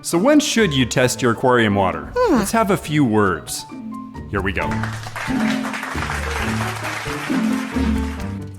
So when should you test your aquarium water? Let's have a few words. Here we go.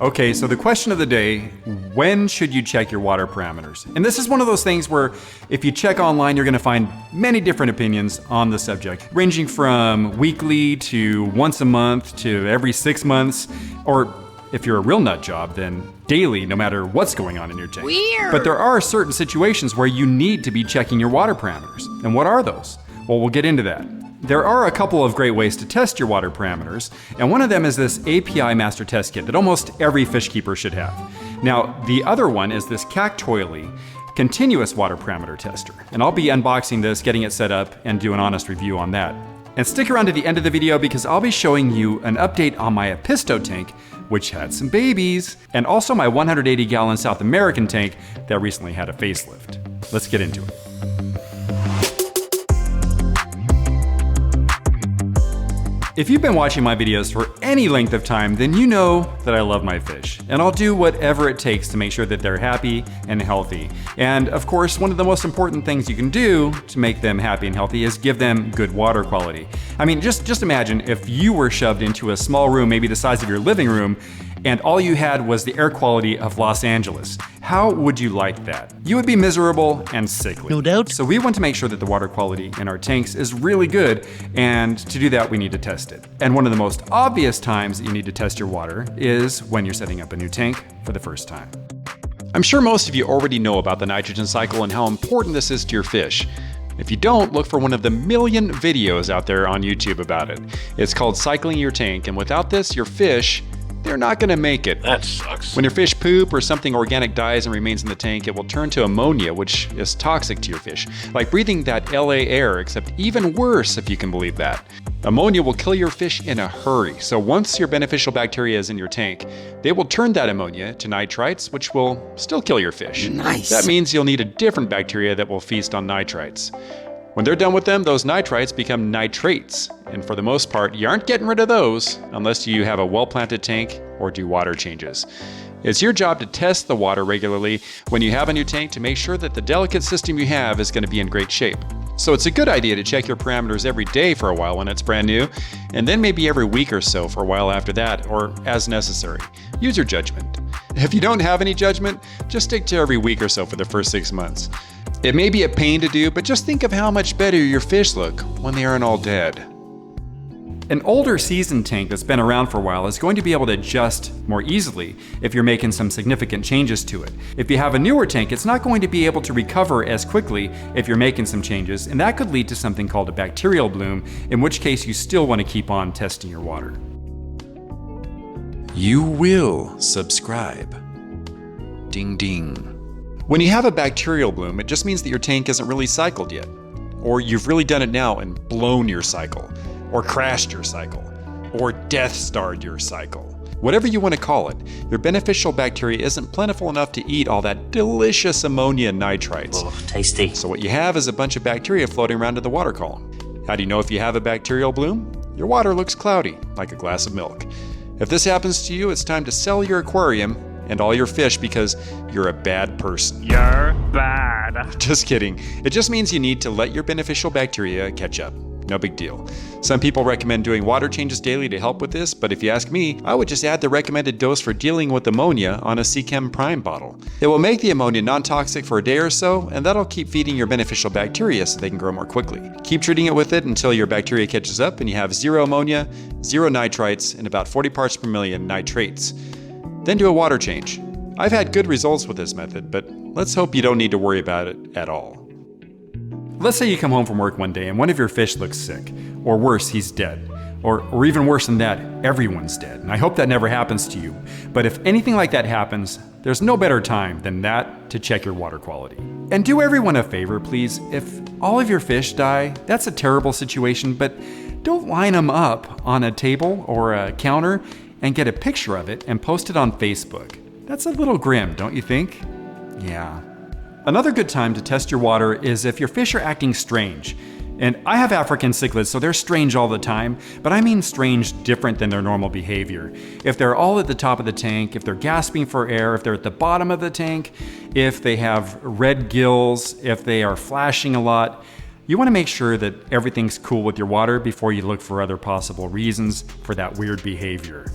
Okay, so the question of the day, when should you check your water parameters? And this is one of those things where if you check online, you're gonna find many different opinions on the subject, ranging from weekly to once a month to every 6 months, or if you're a real nut job, then daily, no matter what's going on in your tank. Weird. But there are certain situations where you need to be checking your water parameters. And what are those? Well, we'll get into that. There are a couple of great ways to test your water parameters, and one of them is this API master test kit that almost every fish keeper should have. Now, the other one is this Cactoily continuous water parameter tester, and I'll be unboxing this, getting it set up, and do an honest review on that. And stick around to the end of the video because I'll be showing you an update on my Apisto tank, which had some babies, and also my 180-gallon South American tank that recently had a facelift. Let's get into it. If you've been watching my videos for any length of time, then you know that I love my fish, and I'll do whatever it takes to make sure that they're happy and healthy. And of course, one of the most important things you can do to make them happy and healthy is give them good water quality. I mean, just imagine if you were shoved into a small room, maybe the size of your living room, and all you had was the air quality of Los Angeles. How would you like that? You would be miserable and sickly. No doubt. So we want to make sure that the water quality in our tanks is really good, and to do that we need to test it. And one of the most obvious times that you need to test your water is when you're setting up a new tank for the first time. I'm sure most of you already know about the nitrogen cycle and how important this is to your fish. If you don't, look for one of the million videos out there on YouTube about it. It's called Cycling Your Tank, and without this, your fish, they're not gonna make it. That sucks. When your fish poop or something organic dies and remains in the tank, it will turn to ammonia, which is toxic to your fish. Like breathing that LA air, except even worse if you can believe that. Ammonia will kill your fish in a hurry. So once your beneficial bacteria is in your tank, they will turn that ammonia to nitrites, which will still kill your fish. Nice. That means you'll need a different bacteria that will feast on nitrites. When they're done with them, those nitrites become nitrates. And for the most part, you aren't getting rid of those unless you have a well-planted tank or do water changes. It's your job to test the water regularly when you have a new tank to make sure that the delicate system you have is going to be in great shape. So it's a good idea to check your parameters every day for a while when it's brand new, and then maybe every week or so for a while after that, or as necessary. Use your judgment. If you don't have any judgment, just stick to every week or so for the first 6 months. It may be a pain to do, but just think of how much better your fish look when they aren't all dead. An older seasoned tank that's been around for a while is going to be able to adjust more easily if you're making some significant changes to it. If you have a newer tank, it's not going to be able to recover as quickly if you're making some changes, and that could lead to something called a bacterial bloom, in which case you still want to keep on testing your water. You will subscribe. Ding ding. When you have a bacterial bloom, it just means that your tank isn't really cycled yet. Or you've really done it now and blown your cycle. Or crashed your cycle. Or death starred your cycle. Whatever you want to call it, your beneficial bacteria isn't plentiful enough to eat all that delicious ammonia and nitrites. Oh, tasty. So what you have is a bunch of bacteria floating around in the water column. How do you know if you have a bacterial bloom? Your water looks cloudy, like a glass of milk. If this happens to you, it's time to sell your aquarium and all your fish because you're a bad person. You're bad. Just kidding. It just means you need to let your beneficial bacteria catch up. No big deal. Some people recommend doing water changes daily to help with this, but if you ask me, I would just add the recommended dose for dealing with ammonia on a Chem Prime bottle. It will make the ammonia non-toxic for a day or so, and that'll keep feeding your beneficial bacteria so they can grow more quickly. Keep treating it with it until your bacteria catches up and you have 0 ammonia, 0 nitrites, and about 40 parts per million nitrates. Then do a water change. I've had good results with this method, but let's hope you don't need to worry about it at all. Let's say you come home from work one day and one of your fish looks sick, or worse, he's dead. Or even worse than that, everyone's dead. And I hope that never happens to you. But if anything like that happens, there's no better time than that to check your water quality. And do everyone a favor, please. If all of your fish die, that's a terrible situation, but don't line them up on a table or a counter and get a picture of it and post it on Facebook. That's a little grim, don't you think? Yeah. Another good time to test your water is if your fish are acting strange. And I have African cichlids, so they're strange all the time, but I mean strange different than their normal behavior. If they're all at the top of the tank, if they're gasping for air, if they're at the bottom of the tank, if they have red gills, if they are flashing a lot, you want to make sure that everything's cool with your water before you look for other possible reasons for that weird behavior.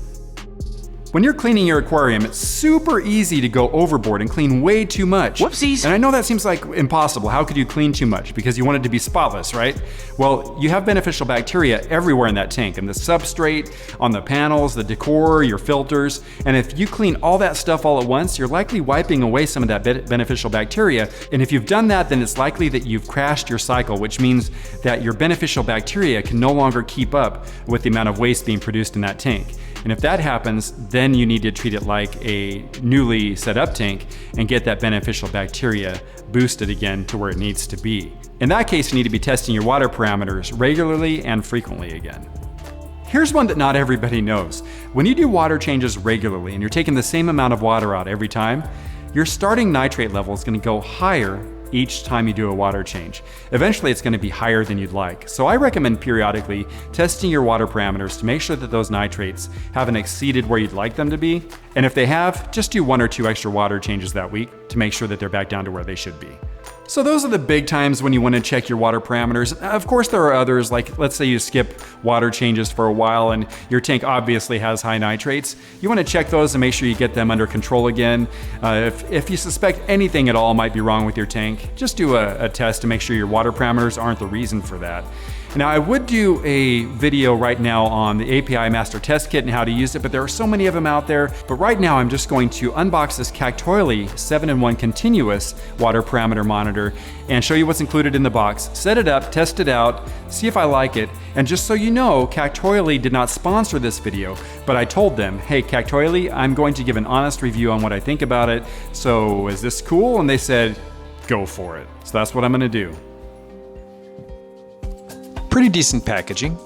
When you're cleaning your aquarium, it's super easy to go overboard and clean way too much. Whoopsies. And I know that seems like impossible. How could you clean too much? Because you want it to be spotless, right? Well, you have beneficial bacteria everywhere in that tank, in the substrate, on the panels, the decor, your filters. And if you clean all that stuff all at once, you're likely wiping away some of that beneficial bacteria. And if you've done that, then it's likely that you've crashed your cycle, which means that your beneficial bacteria can no longer keep up with the amount of waste being produced in that tank. And if that happens, then you need to treat it like a newly set up tank and get that beneficial bacteria boosted again to where it needs to be. In that case, you need to be testing your water parameters regularly and frequently again. Here's one that not everybody knows. When you do water changes regularly and you're taking the same amount of water out every time, your starting nitrate level is going to go higher each time you do a water change. Eventually it's going to be higher than you'd like. So I recommend periodically testing your water parameters to make sure that those nitrates haven't exceeded where you'd like them to be. And if they have, just do 1 or 2 extra water changes that week to make sure that they're back down to where they should be. So those are the big times when you want to check your water parameters. Of course, there are others, like let's say you skip water changes for a while and your tank obviously has high nitrates. You want to check those and make sure you get them under control again. If you suspect anything at all might be wrong with your tank, just do a test to make sure your water parameters aren't the reason for that. Now, I would do a video right now on the API Master Test Kit and how to use it, but there are so many of them out there. But right now, I'm just going to unbox this Cactoily 7-in-1 continuous water parameter monitor and show you what's included in the box. Set it up, test it out, see if I like it. And just so you know, Cactoily did not sponsor this video, but I told them, hey, Cactoily, I'm going to give an honest review on what I think about it. So is this cool? And they said, go for it. So that's what I'm gonna do. Pretty decent packaging.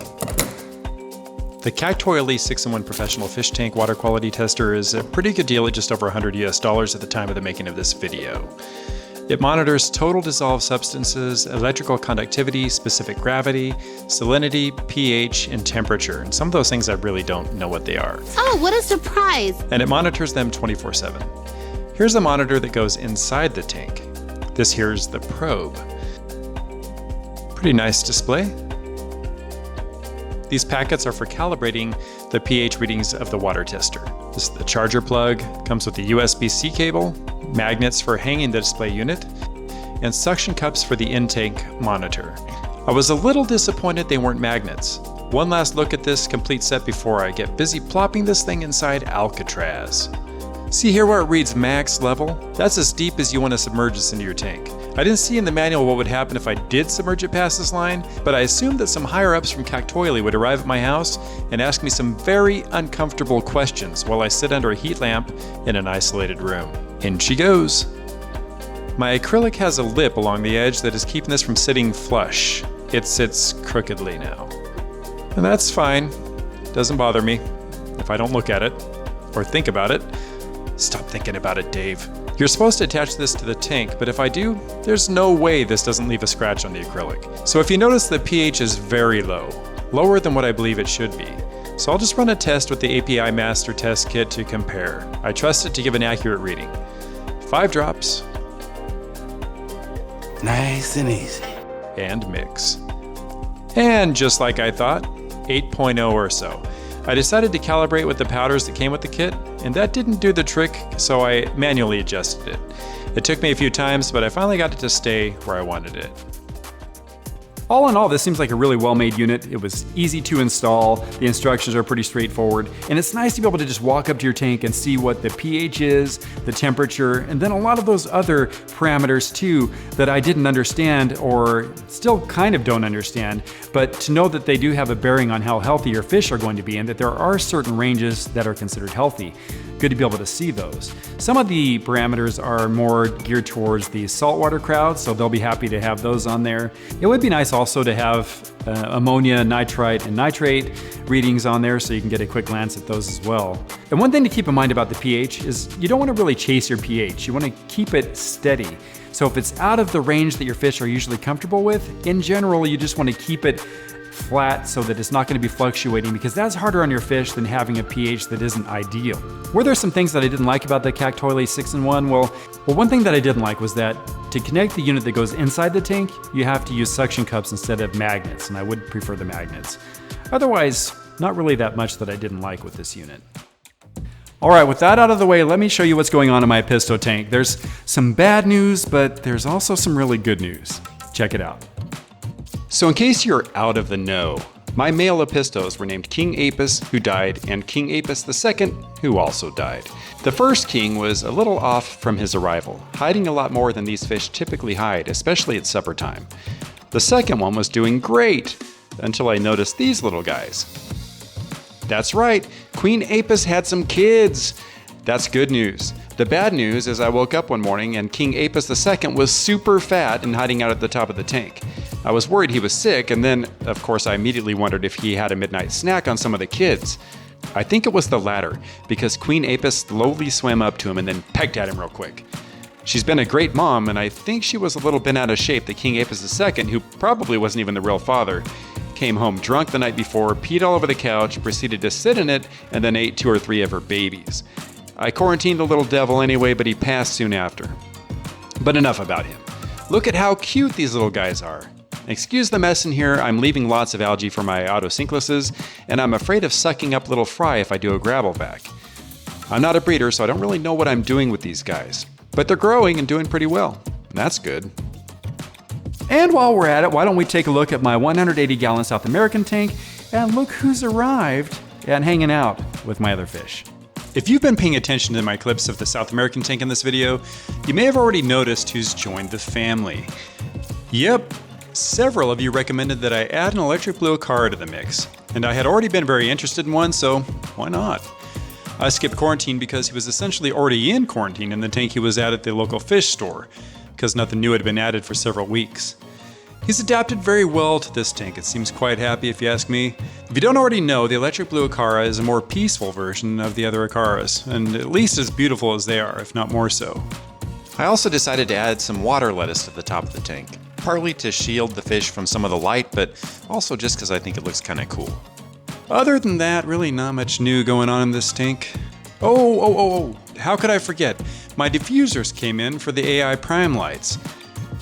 The Cactoily 6-in-1 Professional Fish Tank Water Quality Tester is a pretty good deal at just over $100 US at the time of the making of this video. It monitors total dissolved substances, electrical conductivity, specific gravity, salinity, pH, and temperature. And some of those things I really don't know what they are. Oh, what a surprise! And it monitors them 24/7. Here's the monitor that goes inside the tank. This here's the probe. Pretty nice display. These packets are for calibrating the pH readings of the water tester. This is the charger plug, comes with the USB-C cable, magnets for hanging the display unit, and suction cups for the in-tank monitor. I was a little disappointed they weren't magnets. One last look at this complete set before I get busy plopping this thing inside Alcatraz. See here where it reads max level? That's as deep as you want to submerge this into your tank. I didn't see in the manual what would happen if I did submerge it past this line, but I assumed that some higher ups from Cactoily would arrive at my house and ask me some very uncomfortable questions while I sit under a heat lamp in an isolated room. In she goes. My acrylic has a lip along the edge that is keeping this from sitting flush. It sits crookedly now. And that's fine. Doesn't bother me if I don't look at it or think about it. Stop thinking about it, Dave. You're supposed to attach this to the tank, but if I do, there's no way this doesn't leave a scratch on the acrylic. So if you notice, the pH is very low, lower than what I believe it should be. So I'll just run a test with the API Master Test Kit to compare. I trust it to give an accurate reading. 5 drops. Nice and easy. And mix. And just like I thought, 8.0 or so. I decided to calibrate with the powders that came with the kit, and that didn't do the trick, so I manually adjusted it. It took me a few times, but I finally got it to stay where I wanted it. All in all, this seems like a really well-made unit. It was easy to install, the instructions are pretty straightforward, and it's nice to be able to just walk up to your tank and see what the pH is, the temperature, and then a lot of those other parameters too that I didn't understand or still kind of don't understand, but to know that they do have a bearing on how healthy your fish are going to be and that there are certain ranges that are considered healthy. Good to be able to see those. Some of the parameters are more geared towards the saltwater crowd, so they'll be happy to have those on there. It would be nice also to have ammonia, nitrite, and nitrate readings on there so you can get a quick glance at those as well. And one thing to keep in mind about the pH is you don't want to really chase your pH. You want to keep it steady. So if it's out of the range that your fish are usually comfortable with, in general, you just want to keep it flat so that it's not going to be fluctuating, because that's harder on your fish than having a pH that isn't ideal. Were there some things that I didn't like about the Cactoile 6-in-1? Well, one thing that I didn't like was that to connect the unit that goes inside the tank, you have to use suction cups instead of magnets, and I would prefer the magnets. Otherwise, not really that much that I didn't like with this unit. All right, with that out of the way, let me show you what's going on in my Apisto tank. There's some bad news, but there's also some really good news. Check it out. So in case you're out of the know, my male Apistos were named King Apis, who died, and King Apis II, who also died. The first king was a little off from his arrival, hiding a lot more than these fish typically hide, especially at supper time. The second one was doing great, until I noticed these little guys. That's right, Queen Apis had some kids. That's good news. The bad news is I woke up one morning and King Apis II was super fat and hiding out at the top of the tank. I was worried he was sick, and then, of course, I immediately wondered if he had a midnight snack on some of the kids. I think it was the latter, because Queen Apis slowly swam up to him and then pecked at him real quick. She's been a great mom, and I think she was a little bent out of shape that King Apis II, who probably wasn't even the real father, came home drunk the night before, peed all over the couch, proceeded to sit in it, and then ate 2 or 3 of her babies. I quarantined the little devil anyway, but he passed soon after. But enough about him. Look at how cute these little guys are. Excuse the mess in here, I'm leaving lots of algae for my autosyncluses, and I'm afraid of sucking up little fry if I do a gravelback. I'm not a breeder, so I don't really know what I'm doing with these guys. But they're growing and doing pretty well. That's good. And while we're at it, why don't we take a look at my 180-gallon South American tank and look who's arrived and hanging out with my other fish. If you've been paying attention to my clips of the South American tank in this video, you may have already noticed who's joined the family. Yep, several of you recommended that I add an electric blue acara to the mix, and I had already been very interested in one, so why not? I skipped quarantine because he was essentially already in quarantine in the tank he was at the local fish store, because nothing new had been added for several weeks. He's adapted very well to this tank. It seems quite happy if you ask me. If you don't already know, the electric blue acara is a more peaceful version of the other acaras, and at least as beautiful as they are, if not more so. I also decided to add some water lettuce to the top of the tank, partly to shield the fish from some of the light, but also just because I think it looks kind of cool. Other than that, really not much new going on in this tank. Oh, how could I forget? My diffusers came in for the AI Prime lights.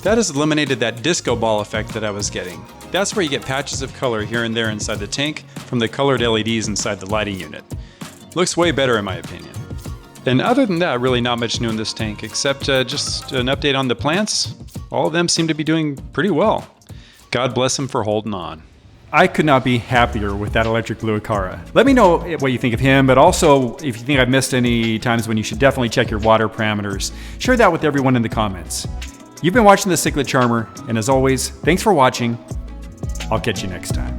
That has eliminated that disco ball effect that I was getting. That's where you get patches of color here and there inside the tank from the colored LEDs inside the lighting unit. Looks way better in my opinion. And other than that, really not much new in this tank, except just an update on the plants. All of them seem to be doing pretty well. God bless them for holding on. I could not be happier with that electric blue acara. Let me know what you think of him, but also if you think I've missed any times when you should definitely check your water parameters. Share that with everyone in the comments. You've been watching the Cichlid Charmer, and as always, thanks for watching. I'll catch you next time.